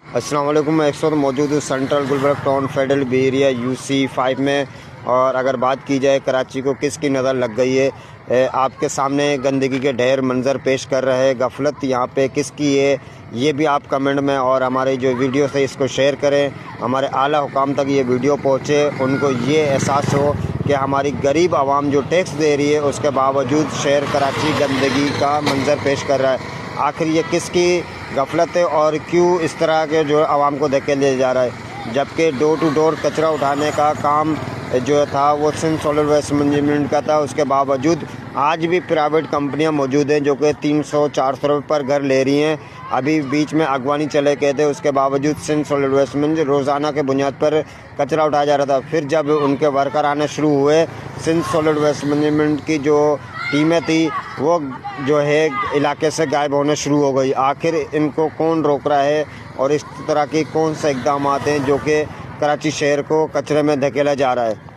अस्सलाम वालेकुम। मैं इस वक्त मौजूद हूँ Central Gulberg Town Federal B Area UC5 में। और अगर बात की जाए कराची को किसकी नज़र लग गई है, आपके सामने गंदगी के ढेर मंज़र पेश कर रहे हैं। गफलत यहाँ पे किसकी है ये भी आप कमेंट में और हमारे जो वीडियो से इसको शेयर करें। हमारे आला हुकाम तक ये वीडियो पहुँचे, उनको ये एहसास हो कि हमारी गरीब आवाम जो टैक्स दे रही है उसके बावजूद शहर कराची गंदगी का मंज़र पेश कर रहा है। आखिर ये किसकी गफलत है और क्यों इस तरह के जो आवाम को धक्के ले जा रहा है, जबकि डोर टू डोर कचरा उठाने का काम जो था वो सिंध सॉलिड वेस्ट मैनेजमेंट का था। उसके बावजूद आज भी प्राइवेट कंपनियां मौजूद हैं जो कि 300-400 रुपये पर घर ले रही हैं। अभी बीच में अगवानी चले गए थे, उसके बावजूद सिंध सॉलिड वेस्ट मैनेजमेंट रोज़ाना के बुनियाद पर कचरा उठाया जा रहा था। फिर जब उनके वर्कर आने शुरू हुए, सिंध सॉलिड वेस्ट मैनेजमेंट की जो टीमें थी वो जो है इलाके से गायब होने शुरू हो गई। आखिर इनको कौन रोक रहा है और इस तरह के कौन से इक़दाम हैं जो कि कराची शहर को कचरे में धकेला जा रहा है।